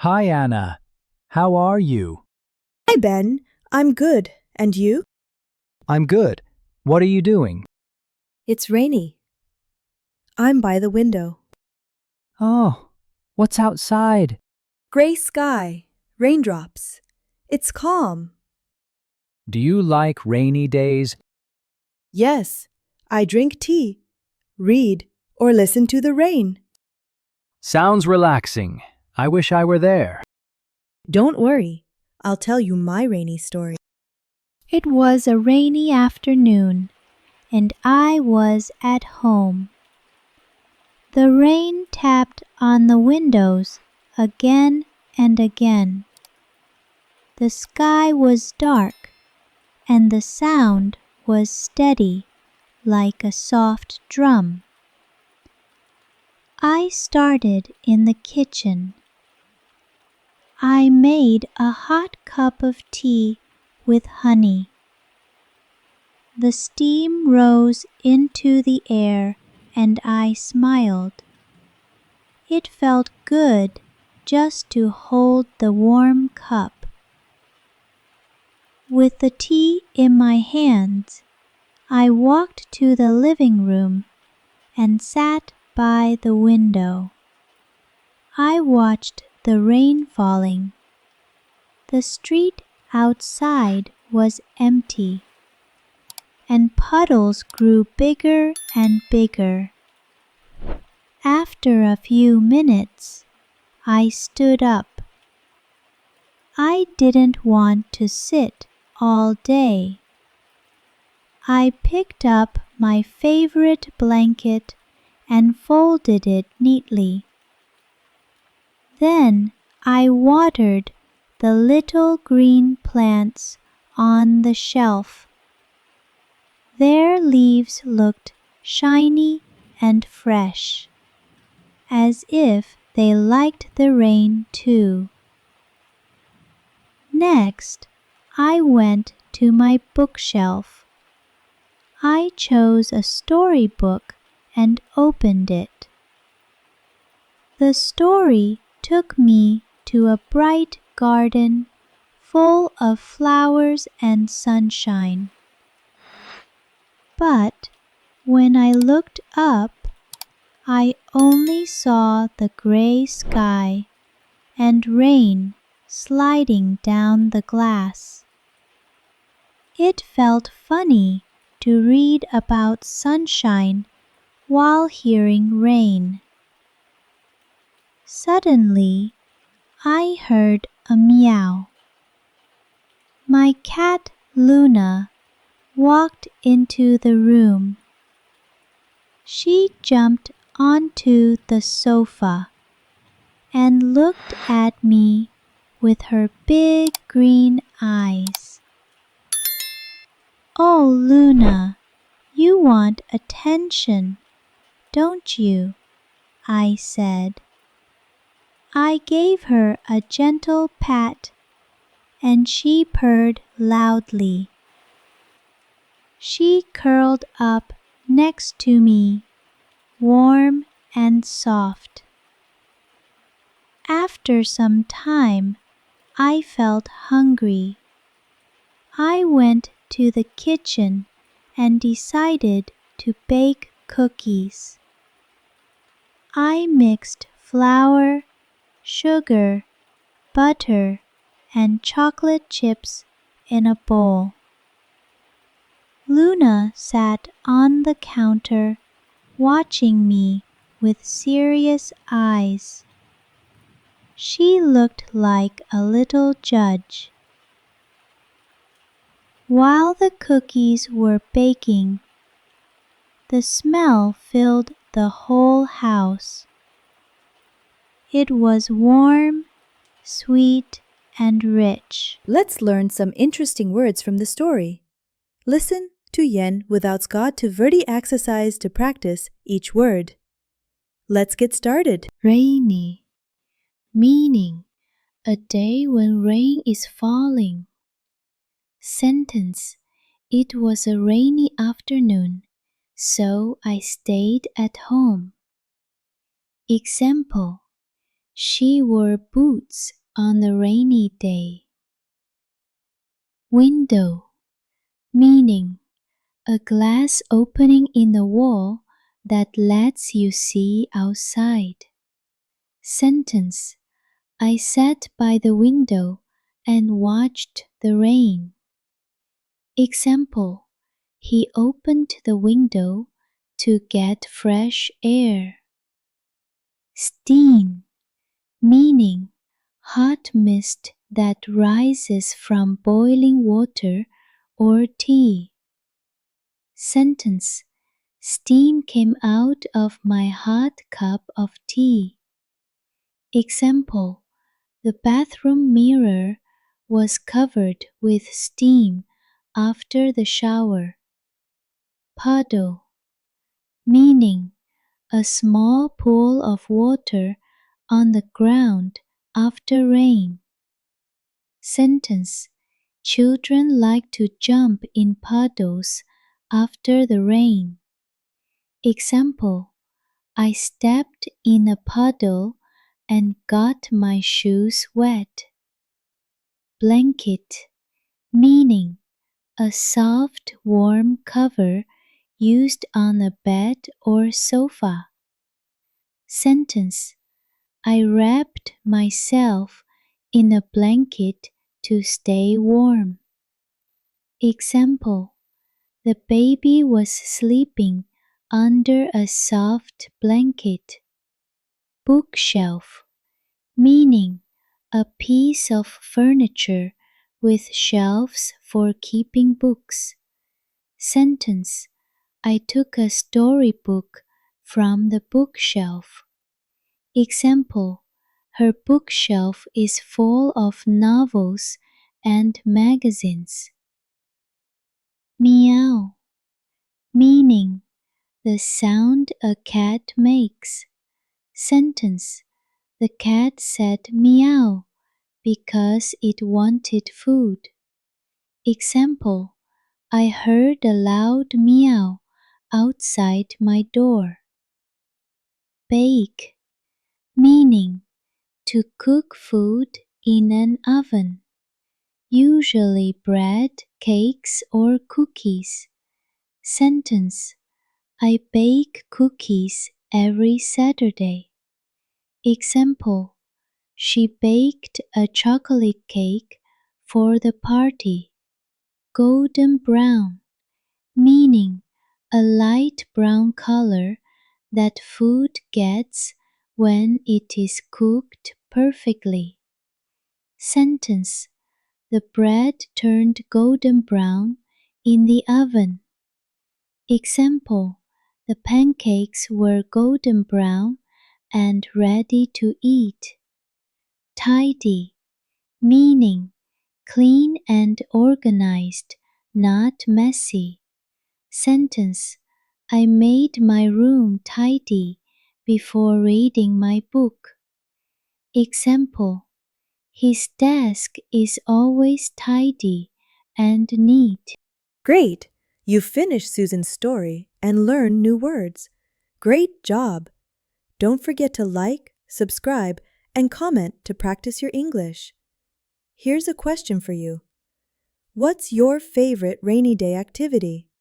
Hi, Anna. How are you? Hi, Ben. I'm good. And you? I'm good. What are you doing? It's rainy. I'm by the window. Oh, what's outside? Gray sky, raindrops. It's calm. Do you like rainy days? Yes, I drink tea, read, or listen to the rain. Sounds relaxing. I wish I were there. Don't worry, I'll tell you my rainy story. It was a rainy afternoon, and I was at home. The rain tapped on the windows again and again. The sky was dark, and the sound was steady like a soft drum. I started in the kitchen. I made a hot cup of tea with honey. The steam rose into the air and I smiled. It felt good just to hold the warm cup. With the tea in my hands, I walked to the living room and sat by the window. I watched the rain falling. The street outside was empty, and puddles grew bigger and bigger. After a few minutes, I stood up. I didn't want to sit all day. I picked up my favorite blanket and folded it neatly. Then I watered the little green plants on the shelf. Their leaves looked shiny and fresh, as if they liked the rain too. Next, I went to my bookshelf. I chose a storybook and opened it. The story took me to a bright garden full of flowers and sunshine. But when I looked up, I only saw the gray sky and rain sliding down the glass. It felt funny to read about sunshine while hearing rain. Suddenly, I heard a meow. My cat Luna walked into the room. She jumped onto the sofa and looked at me with her big green eyes. "Oh, Luna, you want attention, don't you?" I said. I gave her a gentle pat, and she purred loudly. She curled up next to me, warm and soft. After some time, I felt hungry. I went to the kitchen and decided to bake cookies. I mixed flour, sugar, butter, and chocolate chips in a bowl. Luna sat on the counter watching me with serious eyes. She looked like a little judge. While the cookies were baking, the smell filled the whole house. It was warm, sweet, and rich. Let's learn some interesting words from the story. Listen to Yen without God to Verdi exercise to practice each word. Let's get started. Rainy, meaning a day when rain is falling. Sentence: It was a rainy afternoon, so I stayed at home. Example: She wore boots on a rainy day. Window, meaning a glass opening in the wall that lets you see outside. Sentence, I sat by the window and watched the rain. Example, he opened the window to get fresh air. Steam, meaning hot mist that rises from boiling water or tea. Sentence, steam came out of my hot cup of tea. Example, the bathroom mirror was covered with steam after the shower. Puddle, meaning a small pool of water on the ground after rain. Sentence, children like to jump in puddles after the rain. Example, I stepped in a puddle and got my shoes wet. Blanket, meaning a soft, warm cover used on a bed or sofa. Sentence, I wrapped myself in a blanket to stay warm. Example, the baby was sleeping under a soft blanket. Bookshelf, meaning a piece of furniture with shelves for keeping books. Sentence, I took a storybook from the bookshelf. Example, her bookshelf is full of novels and magazines. Meow, meaning the sound a cat makes. Sentence, the cat said meow because it wanted food. Example, I heard a loud meow outside my door. Bake, meaning to cook food in an oven, usually bread, cakes, or cookies. Sentence, I bake cookies every Saturday. Example, she baked a chocolate cake for the party. Golden brown, meaning a light brown color that food gets when it is cooked perfectly. Sentence, the bread turned golden brown in the oven. Example, the pancakes were golden brown and ready to eat. Tidy, meaning clean and organized, not messy. Sentence, I made my room tidy before reading my book. Example, his desk is always tidy and neat. Great! You finished Susan's story and learned new words. Great job! Don't forget to like, subscribe, and comment to practice your English. Here's a question for you. What's your favorite rainy day activity?